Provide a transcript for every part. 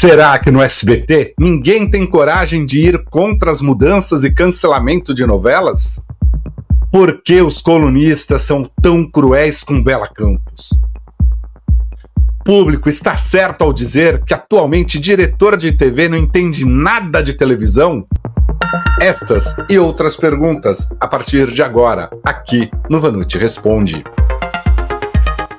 Será que no SBT ninguém tem coragem de ir contra as mudanças e cancelamento de novelas? Por que os colunistas são tão cruéis com Bela Campos? Público está certo ao dizer que atualmente diretor de TV não entende nada de televisão? Estas e outras perguntas a partir de agora, aqui no Vanucci Responde.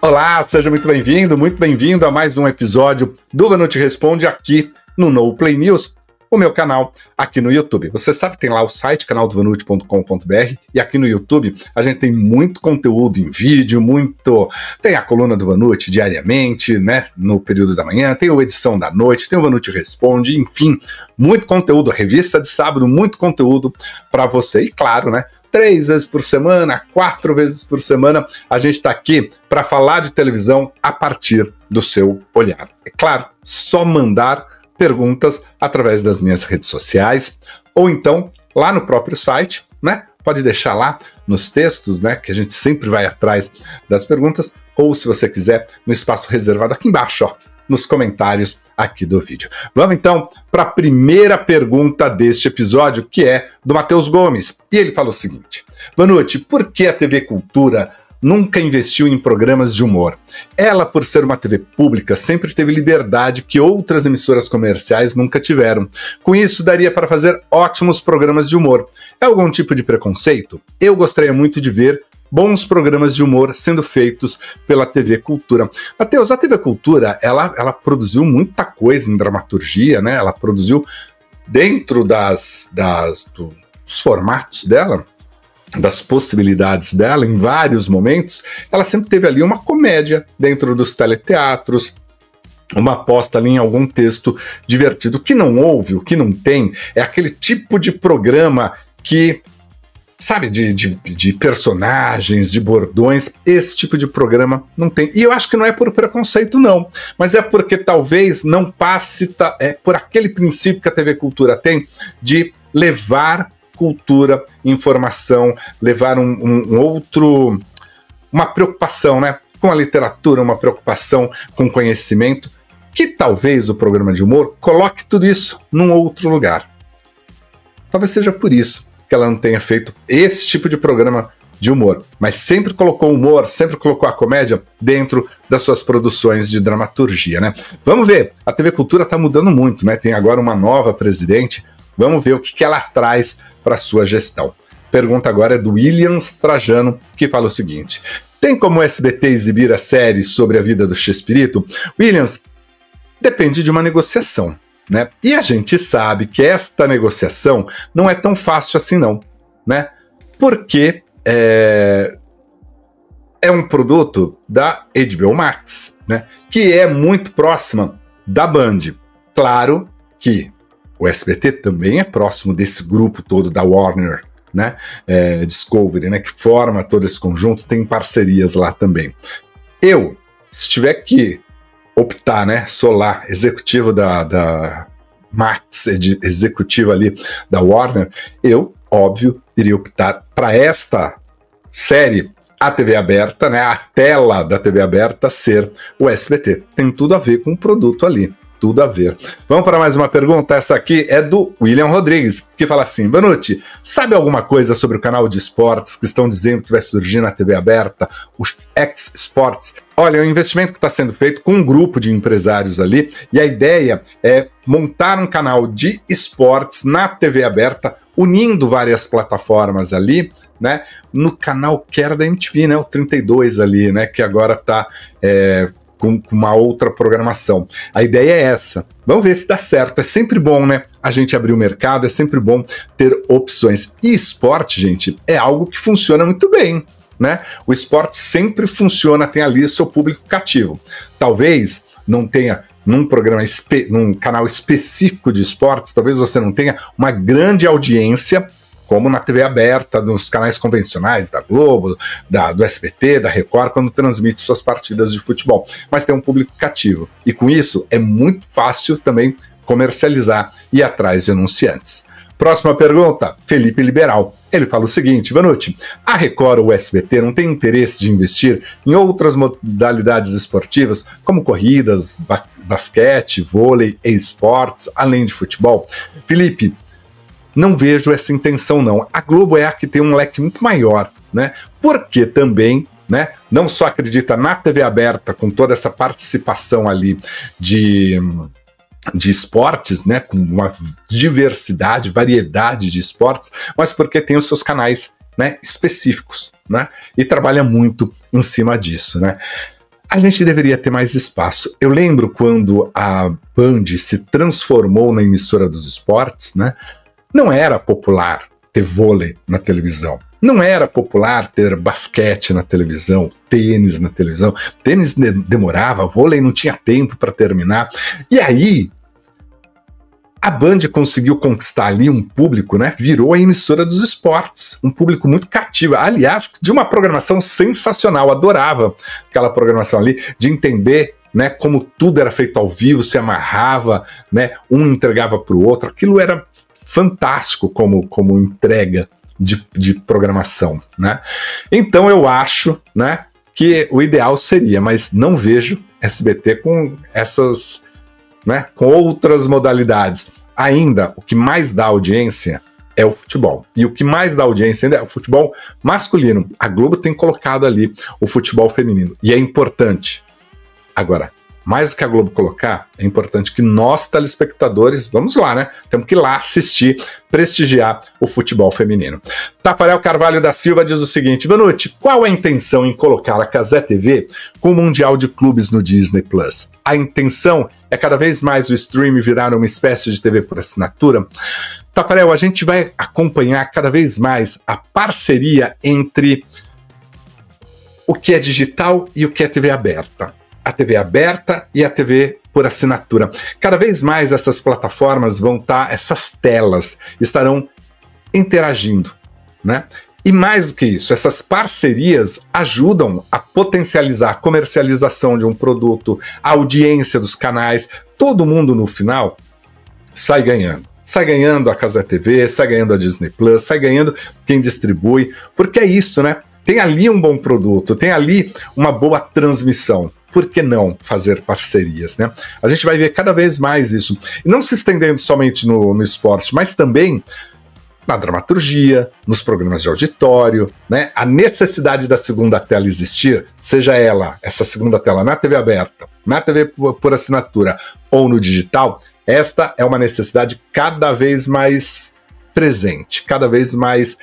Olá, seja muito bem-vindo a mais um episódio do Vanucci Responde aqui no No Play News, o meu canal aqui no YouTube. Você sabe que tem lá o site canaldovanucci.com.br e aqui no YouTube a gente tem muito conteúdo em vídeo, tem a coluna do Vanucci diariamente, né, no período da manhã, tem a edição da noite, tem o Vanucci Responde, enfim, muito conteúdo, revista de sábado, muito conteúdo para você e claro, né, 3 vezes por semana, 4 vezes por semana, a gente está aqui para falar de televisão a partir do seu olhar. É claro, só mandar perguntas através das minhas redes sociais, ou então lá no próprio site, né? Pode deixar lá nos textos, né? Que a gente sempre vai atrás das perguntas, ou se você quiser, no espaço reservado aqui embaixo, ó, nos comentários aqui do vídeo. Vamos então para a primeira pergunta deste episódio, que é do Matheus Gomes. E ele fala o seguinte: Vanucci, por que a TV Cultura nunca investiu em programas de humor? Ela, por ser uma TV pública, sempre teve liberdade que outras emissoras comerciais nunca tiveram. Com isso, daria para fazer ótimos programas de humor. É algum tipo de preconceito? Eu gostaria muito de ver bons programas de humor sendo feitos pela TV Cultura. Matheus, a TV Cultura, ela produziu muita coisa em dramaturgia, né? Ela produziu dentro dos formatos dela, das possibilidades dela, em vários momentos, ela sempre teve ali uma comédia dentro dos teleteatros, uma aposta ali em algum texto divertido. O que não houve, o que não tem, é aquele tipo de programa que, sabe, de personagens, de bordões, esse tipo de programa não tem. E eu acho que não é por preconceito, não, mas é porque talvez não passe por aquele princípio que a TV Cultura tem de levar cultura, informação, levar uma preocupação, né, com a literatura, uma preocupação com conhecimento, que talvez o programa de humor coloque tudo isso num outro lugar. Talvez seja por isso que ela não tenha feito esse tipo de programa de humor, mas sempre colocou humor, sempre colocou a comédia dentro das suas produções de dramaturgia, né? Vamos ver, a TV Cultura está mudando muito, né? Tem agora uma nova presidente, vamos ver o que ela traz para sua gestão. Pergunta agora é do Williams Trajano, que fala o seguinte: tem como o SBT exibir a série sobre a vida do Chespirito? Williams, depende de uma negociação, né? E a gente sabe que esta negociação não é tão fácil assim não, né? Porque é um produto da HBO Max, né? Que é muito próxima da Band. Claro que o SBT também é próximo desse grupo todo da Warner, né? Discovery, né? Que forma todo esse conjunto, tem parcerias lá também. Eu, se tiver que optar, né? Sou lá, executivo da Max, executivo ali da Warner, eu, óbvio, iria optar para esta série, a TV aberta, né? A tela da TV aberta ser o SBT. Tem tudo a ver com o produto ali. Tudo a ver. Vamos para mais uma pergunta. Essa aqui é do William Rodrigues, que fala assim: Vanucci, sabe alguma coisa sobre o canal de esportes que estão dizendo que vai surgir na TV aberta, os X-Sports? Olha, é um investimento que está sendo feito com um grupo de empresários ali, e a ideia é montar um canal de esportes na TV aberta, unindo várias plataformas ali, né? No canal que era da MTV, né? O 32 ali, né? Que agora está com uma outra programação. A ideia é essa. Vamos ver se dá certo. É sempre bom, né? A gente abrir o mercado, é sempre bom ter opções. E esporte, gente, é algo que funciona muito bem, né? O esporte sempre funciona, tem ali seu público cativo. Talvez não tenha num canal específico de esportes, talvez você não tenha uma grande audiência como na TV aberta, nos canais convencionais da Globo, do SBT, da Record, quando transmite suas partidas de futebol. Mas tem um público cativo. E com isso, é muito fácil também comercializar e ir atrás de anunciantes. Próxima pergunta, Felipe Liberal. Ele fala o seguinte: Vanucci, a Record ou o SBT não tem interesse de investir em outras modalidades esportivas, como corridas, basquete, vôlei e esportes, além de futebol? Felipe, não vejo essa intenção não. A Globo é a que tem um leque muito maior, né? Porque também, né, não só acredita na TV aberta, com toda essa participação ali de esportes, né, com uma diversidade, variedade de esportes, mas porque tem os seus canais, né, específicos, né, e trabalha muito em cima disso, né. A gente deveria ter mais espaço. Eu lembro quando a Band se transformou na emissora dos esportes, né, não era popular ter vôlei na televisão. Não era popular ter basquete na televisão, tênis na televisão. Tênis demorava, vôlei não tinha tempo para terminar. E aí, a Band conseguiu conquistar ali um público, né? Virou a emissora dos esportes. Um público muito cativo. Aliás, de uma programação sensacional. Adorava aquela programação ali, de entender, né, como tudo era feito ao vivo, se amarrava, né? Um entregava para o outro. Aquilo era fantástico como entrega de programação, né? Então eu acho, né, que o ideal seria, mas não vejo SBT com essas, né, com outras modalidades. Ainda, o que mais dá audiência é o futebol. E o que mais dá audiência ainda é o futebol masculino. A Globo tem colocado ali o futebol feminino. E é importante. Agora, mais do que a Globo colocar, é importante que nós, telespectadores, vamos lá, né? Temos que ir lá assistir, prestigiar o futebol feminino. Tafarel Carvalho da Silva diz o seguinte: Vanucci, qual a intenção em colocar a Cazé TV com o Mundial de Clubes no Disney Plus? A intenção é cada vez mais o stream virar uma espécie de TV por assinatura? Tafarel, a gente vai acompanhar cada vez mais a parceria entre o que é digital e o que é TV aberta. A TV aberta e a TV por assinatura. Cada vez mais essas plataformas vão estar, essas telas estarão interagindo, né? E mais do que isso, essas parcerias ajudam a potencializar a comercialização de um produto, a audiência dos canais. Todo mundo no final sai ganhando. Sai ganhando a Cazé TV, sai ganhando a Disney Plus, sai ganhando quem distribui, porque é isso, né? Tem ali um bom produto, tem ali uma boa transmissão. Por que não fazer parcerias, né? A gente vai ver cada vez mais isso. E não se estendendo somente no esporte, mas também na dramaturgia, nos programas de auditório, né? A necessidade da segunda tela existir, seja ela, essa segunda tela na TV aberta, na TV por assinatura ou no digital, esta é uma necessidade cada vez mais presente, cada vez mais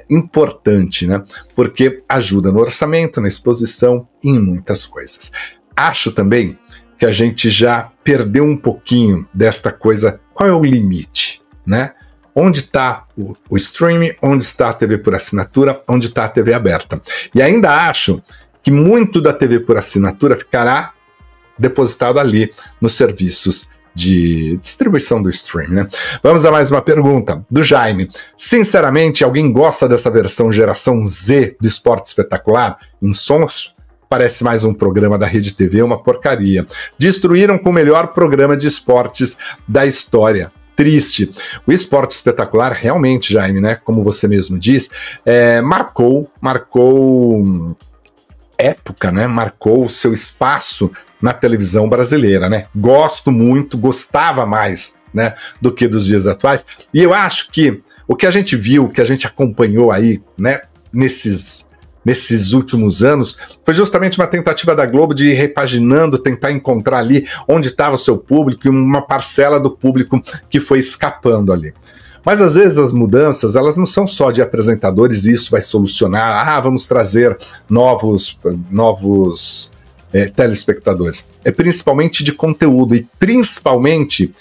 importante, né? Porque ajuda no orçamento, na exposição e em muitas coisas. Acho também que a gente já perdeu um pouquinho desta coisa. Qual é o limite, né? Onde está o streaming, onde está a TV por assinatura, onde está a TV aberta? E ainda acho que muito da TV por assinatura ficará depositado ali nos serviços de distribuição do stream, né? Vamos a mais uma pergunta do Jaime. Sinceramente, alguém gosta dessa versão geração Z do Esporte Espetacular? Em sons, parece mais um programa da Rede TV, uma porcaria. Destruíram com o melhor programa de esportes da história. Triste. O Esporte Espetacular realmente, Jaime, né, como você mesmo diz, marcou época, né? Marcou o seu espaço na televisão brasileira, né? Gosto muito, gostava mais, né, do que dos dias atuais. E eu acho que o que a gente viu, o que a gente acompanhou aí, né, nesses últimos anos, foi justamente uma tentativa da Globo de ir repaginando, tentar encontrar ali onde estava o seu público e uma parcela do público que foi escapando ali. Mas às vezes as mudanças, elas não são só de apresentadores e isso vai solucionar, vamos trazer novos telespectadores. É principalmente de conteúdo e principalmente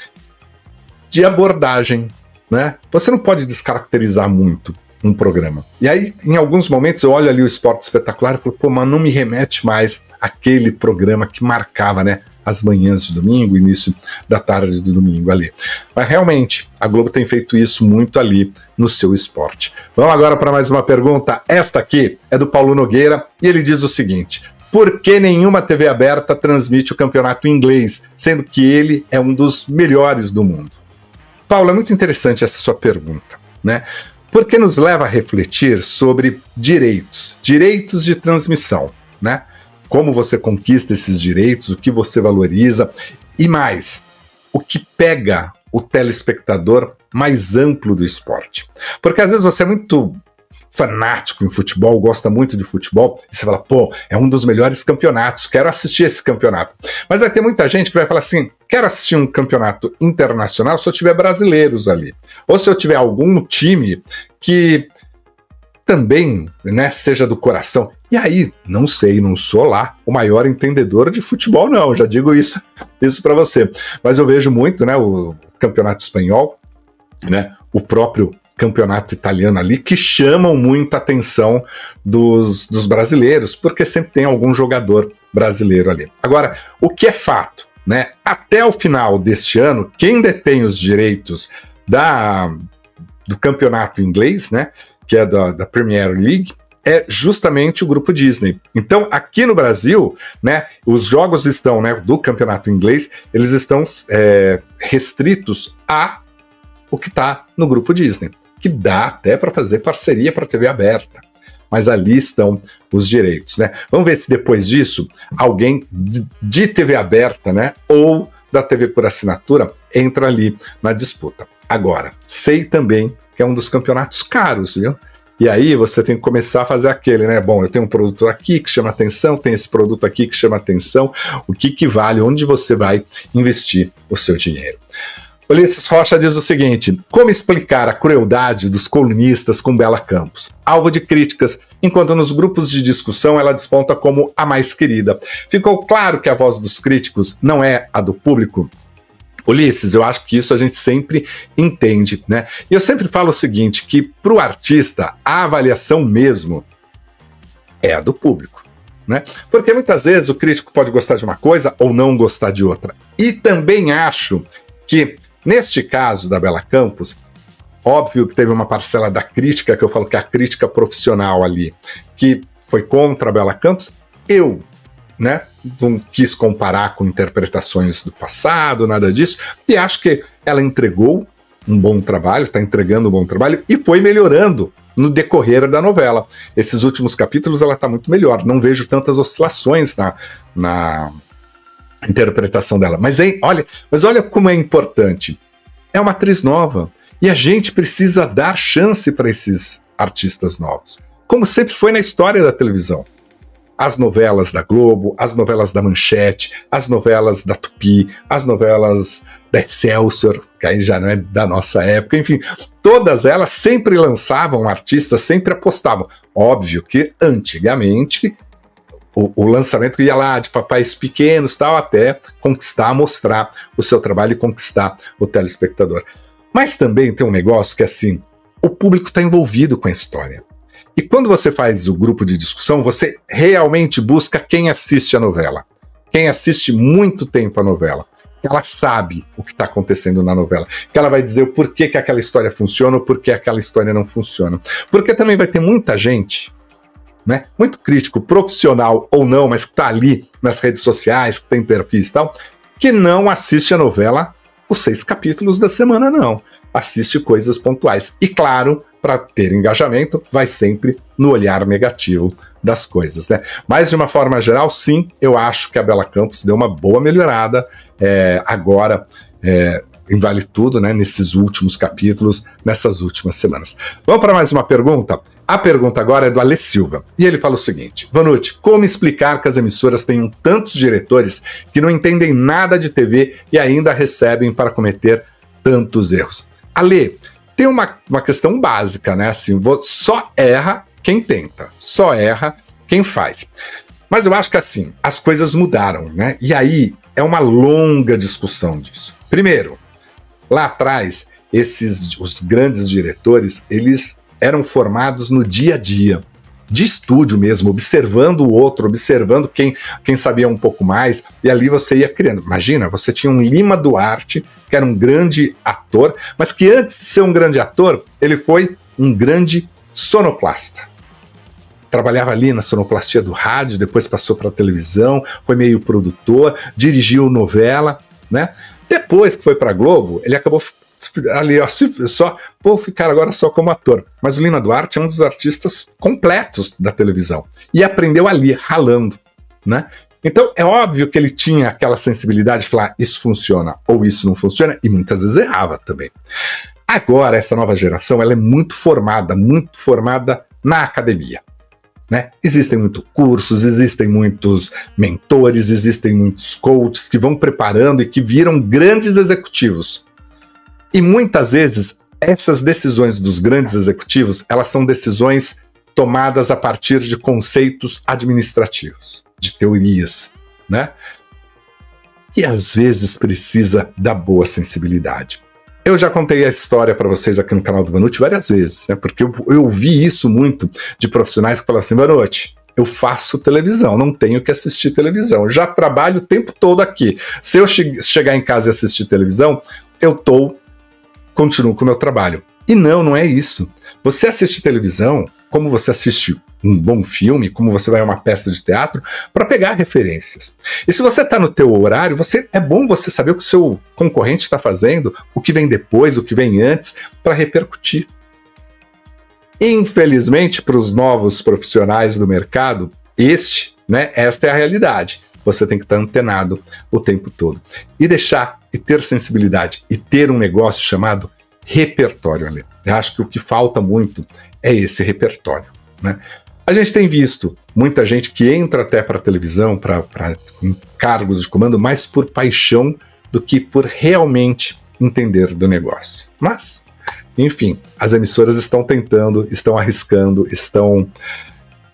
de abordagem, né? Você não pode descaracterizar muito um programa. E aí, em alguns momentos, eu olho ali o Esporte Espetacular e falo, pô, mas não me remete mais àquele programa que marcava, né, as manhãs de domingo, início da tarde de domingo ali. Mas realmente, a Globo tem feito isso muito ali no seu esporte. Vamos agora para mais uma pergunta. Esta aqui é do Paulo Nogueira e ele diz o seguinte: por que nenhuma TV aberta transmite o campeonato inglês, sendo que ele é um dos melhores do mundo? Paulo, é muito interessante essa sua pergunta, né? Porque nos leva a refletir sobre direitos de transmissão, né? Como você conquista esses direitos, o que você valoriza e mais, o que pega o telespectador mais amplo do esporte. Porque às vezes você é muito fanático em futebol, gosta muito de futebol, e você fala, pô, é um dos melhores campeonatos, quero assistir esse campeonato. Mas vai ter muita gente que vai falar assim, quero assistir um campeonato internacional se eu tiver brasileiros ali. Ou se eu tiver algum time que também, né, seja do coração. E aí, não sei, não sou lá o maior entendedor de futebol, não, já digo isso para você. Mas eu vejo muito, né, o campeonato espanhol, né, o próprio campeonato italiano ali, que chamam muita atenção dos brasileiros, porque sempre tem algum jogador brasileiro ali. Agora, o que é fato, né, até o final deste ano, quem detém os direitos do campeonato inglês, né, que é da Premier League, é justamente o grupo Disney. Então, aqui no Brasil, né, os jogos estão, né, do campeonato inglês, eles estão restritos a o que está no grupo Disney, que dá até para fazer parceria para a TV aberta. Mas ali estão os direitos, né? Vamos ver se depois disso alguém de TV aberta, né, ou da TV por assinatura entra ali na disputa. Agora, sei também que é um dos campeonatos caros, viu? E aí você tem que começar a fazer aquele, né? Bom, eu tenho um produto aqui que chama atenção, tem esse produto aqui que chama atenção, o que vale, onde você vai investir o seu dinheiro. Ulisses Rocha diz o seguinte, como explicar a crueldade dos colunistas com Bela Campos? Alvo de críticas, enquanto nos grupos de discussão ela desponta como a mais querida. Ficou claro que a voz dos críticos não é a do público? Ulisses, eu acho que isso a gente sempre entende, né? E eu sempre falo o seguinte, que para o artista a avaliação mesmo é a do público, né? Porque muitas vezes o crítico pode gostar de uma coisa ou não gostar de outra. E também acho que, neste caso da Bela Campos, óbvio que teve uma parcela da crítica, que eu falo que é a crítica profissional ali, que foi contra a Bela Campos, né, não quis comparar com interpretações do passado, nada disso, e acho que ela entregou um bom trabalho, está entregando um bom trabalho e foi melhorando no decorrer da novela. Esses últimos capítulos ela está muito melhor, não vejo tantas oscilações na interpretação dela. Mas olha como é importante. É uma atriz nova e a gente precisa dar chance para esses artistas novos, como sempre foi na história da televisão. As novelas da Globo, as novelas da Manchete, as novelas da Tupi, as novelas da Excelsior, que aí já não é da nossa época, enfim, todas elas sempre lançavam artistas, sempre apostavam. Óbvio que antigamente o lançamento ia lá de papéis pequenos, tal, até conquistar, mostrar o seu trabalho e conquistar o telespectador. Mas também tem um negócio que assim, o público está envolvido com a história. E quando você faz o grupo de discussão, você realmente busca quem assiste a novela. Quem assiste muito tempo a novela. Ela sabe o que está acontecendo na novela. Que ela vai dizer o porquê que aquela história funciona ou porquê aquela história não funciona. Porque também vai ter muita gente, né, muito crítico, profissional ou não, mas que está ali nas redes sociais, que tem perfis e tal, que não assiste a novela os 6 capítulos da semana, não. Assiste coisas pontuais. E claro, para ter engajamento, vai sempre no olhar negativo das coisas, né? Mas de uma forma geral, sim, eu acho que a Bela Campos deu uma boa melhorada agora em Vale Tudo, né? Nesses últimos capítulos, nessas últimas semanas. Vamos para mais uma pergunta? A pergunta agora é do Ale Silva. E ele fala o seguinte: Vanucci, como explicar que as emissoras tenham tantos diretores que não entendem nada de TV e ainda recebem para cometer tantos erros? Ale, tem uma questão básica, né? Assim, só erra quem tenta, só erra quem faz. Mas eu acho que assim, as coisas mudaram, né? E aí é uma longa discussão disso. Primeiro, lá atrás, os grandes diretores, eles eram formados no dia a dia, de estúdio mesmo, observando o outro, observando quem sabia um pouco mais, e ali você ia criando. Imagina, você tinha um Lima Duarte, que era um grande ator, mas que antes de ser um grande ator, ele foi um grande sonoplasta. Trabalhava ali na sonoplastia do rádio, depois passou para a televisão, foi meio produtor, dirigiu novela, né? Depois que foi para a Globo, ele acabou ali, ó, só vou ficar agora só como ator. Mas o Lima Duarte é um dos artistas completos da televisão e aprendeu ali, ralando, né? Então é óbvio que ele tinha aquela sensibilidade de falar isso funciona ou isso não funciona, e muitas vezes errava também. Agora essa nova geração ela é muito formada na academia, né? Existem muitos cursos, existem muitos mentores, existem muitos coaches que vão preparando e que viram grandes executivos. E muitas vezes essas decisões dos grandes executivos, elas são decisões tomadas a partir de conceitos administrativos, de teorias, né? E às vezes precisa da boa sensibilidade. Eu já contei a história para vocês aqui no canal do Vanucci várias vezes, né? Porque eu ouvi isso muito de profissionais que falam assim: Vanucci, eu faço televisão, não tenho que assistir televisão, já trabalho o tempo todo aqui. Se eu chegar em casa e assistir televisão, continuo com o meu trabalho. E não é isso. Você assiste televisão como você assiste um bom filme, como você vai a uma peça de teatro, para pegar referências. E se você está no teu horário, é bom você saber o que o seu concorrente está fazendo, o que vem depois, o que vem antes, para repercutir. Infelizmente, para os novos profissionais do mercado, esta é a realidade. Você tem que estar antenado o tempo todo. E ter sensibilidade, e ter um negócio chamado repertório ali. Eu acho que o que falta muito é esse repertório, né? A gente tem visto muita gente que entra até para a televisão, para cargos de comando, mais por paixão do que por realmente entender do negócio. Mas, enfim, as emissoras estão tentando, estão arriscando, estão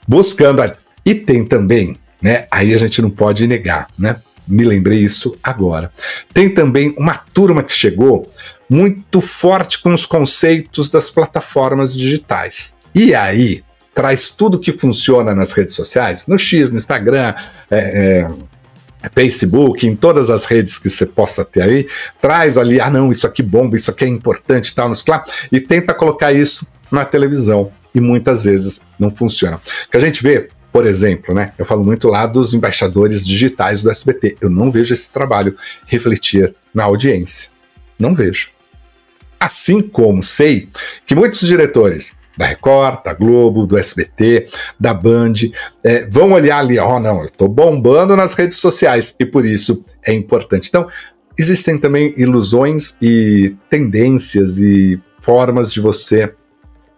buscando. E tem também, né? Aí a gente não pode negar, né? Me lembrei isso agora. Tem também uma turma que chegou muito forte com os conceitos das plataformas digitais. E aí traz tudo que funciona nas redes sociais, no X, no Instagram, Facebook, em todas as redes que você possa ter aí, traz ali, não, isso aqui bomba, isso aqui é importante, tal, e tenta colocar isso na televisão. E muitas vezes não funciona. O que a gente vê, por exemplo, né, eu falo muito lá dos embaixadores digitais do SBT. Eu não vejo esse trabalho refletir na audiência. Não vejo. Assim como sei que muitos diretores da Record, da Globo, do SBT, da Band, vão olhar ali, não, eu estou bombando nas redes sociais e por isso é importante. Então, existem também ilusões e tendências e formas de você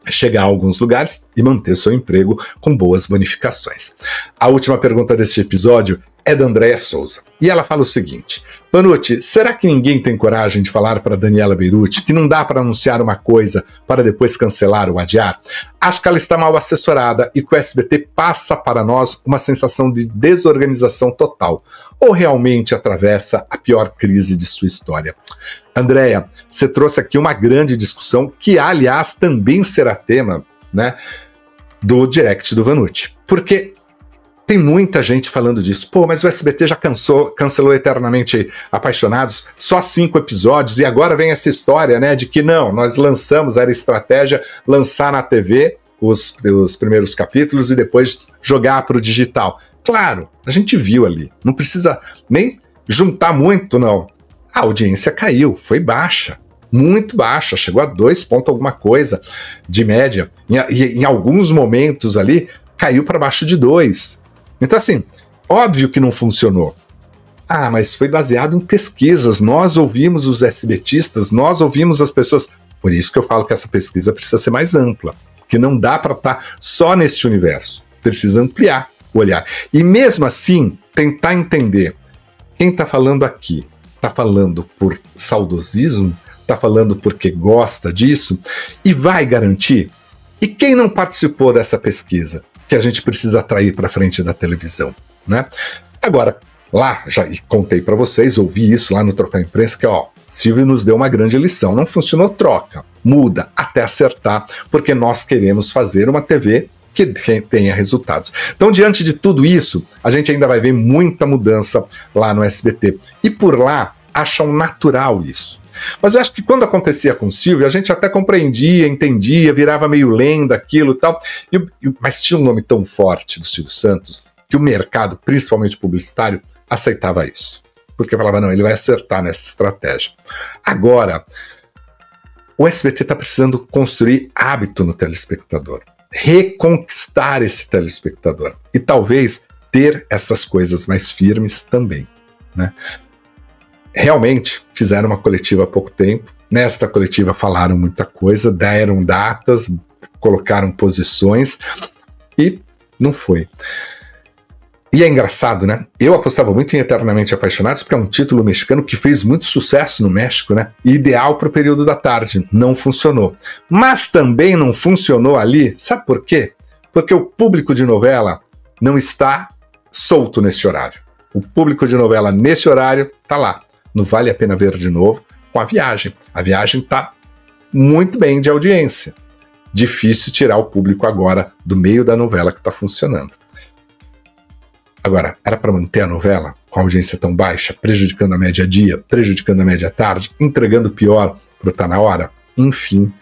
chegar a alguns lugares e manter seu emprego com boas bonificações. A última pergunta deste episódio é da Andréia Souza. E ela fala o seguinte: Vanucci, será que ninguém tem coragem de falar para Daniela Berutti que não dá para anunciar uma coisa para depois cancelar ou adiar? Acho que ela está mal assessorada e que o SBT passa para nós uma sensação de desorganização total. Ou realmente atravessa a pior crise de sua história? Andréia, você trouxe aqui uma grande discussão que, aliás, também será tema, né, do direct do Vanucci. Porque tem muita gente falando disso. Mas o SBT já cancelou Eternamente Apaixonados, só 5 episódios, e agora vem essa história, né, de que não, nós lançamos, era estratégia lançar na TV os primeiros capítulos e depois jogar para o digital. Claro, a gente viu ali, não precisa nem juntar muito, não. A audiência caiu, foi baixa, muito baixa, chegou a 2 ponto alguma coisa de média, e em alguns momentos ali caiu para baixo de 2. Então, assim, óbvio que não funcionou. Mas foi baseado em pesquisas. Nós ouvimos os SBTistas, nós ouvimos as pessoas. Por isso que eu falo que essa pesquisa precisa ser mais ampla, que não dá para estar só neste universo. Precisa ampliar o olhar. E mesmo assim, tentar entender quem está falando aqui. Está falando por saudosismo? Está falando porque gosta disso? E vai garantir? E quem não participou dessa pesquisa? Que a gente precisa atrair para frente da televisão, né? Agora, lá, já contei para vocês, ouvi isso lá no Troféu Imprensa, que Silvio nos deu uma grande lição, não funcionou, troca, muda, até acertar, porque nós queremos fazer uma TV que tenha resultados. Então, diante de tudo isso, a gente ainda vai ver muita mudança lá no SBT, e por lá acham natural isso. Mas eu acho que quando acontecia com o Silvio, a gente até compreendia, entendia, virava meio lenda aquilo e tal, mas tinha um nome tão forte do Silvio Santos que o mercado, principalmente publicitário, aceitava isso. Porque falava, não, ele vai acertar nessa estratégia. Agora, O SBT está precisando construir hábito no telespectador, reconquistar esse telespectador e talvez ter essas coisas mais firmes também, né? Realmente fizeram uma coletiva há pouco tempo. Nesta coletiva falaram muita coisa, deram datas, colocaram posições e não foi. E é engraçado, né? Eu apostava muito em Eternamente Apaixonados, porque é um título mexicano que fez muito sucesso no México, né? Ideal para o período da tarde. Não funcionou. Mas também não funcionou ali, sabe por quê? Porque o público de novela não está solto nesse horário. O público de novela nesse horário tá lá. Não vale a pena ver de novo com a Viagem. A Viagem tá muito bem de audiência. Difícil tirar o público agora do meio da novela que está funcionando. Agora, era para manter a novela com a audiência tão baixa, prejudicando a média dia, prejudicando a média tarde, entregando o pior para o Tá Na Hora? Enfim,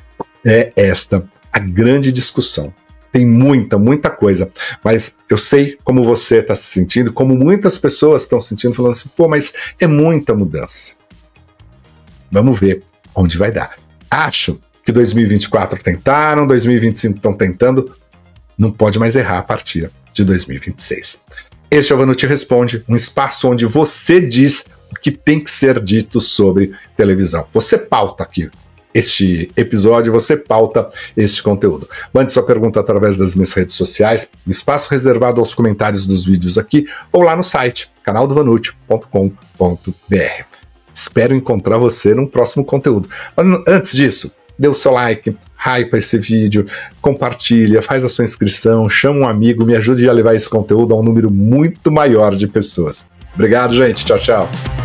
é esta a grande discussão. Tem muita coisa, mas eu sei como você está se sentindo, como muitas pessoas estão se sentindo, falando assim, pô, mas é muita mudança. Vamos ver onde vai dar. Acho que 2024 tentaram, 2025 estão tentando, não pode mais errar a partir de 2026. Este é o Vanucci Responde, um espaço onde você diz o que tem que ser dito sobre televisão. Você pauta aqui este episódio, você pauta este conteúdo. Mande sua pergunta através das minhas redes sociais, no espaço reservado aos comentários dos vídeos aqui, ou lá no site, canaldovanucci.com.br. Espero encontrar você num próximo conteúdo. Mas antes disso, dê o seu like, hypa esse vídeo, compartilha, faz a sua inscrição, chama um amigo, me ajude a levar esse conteúdo a um número muito maior de pessoas. Obrigado, gente. Tchau, tchau.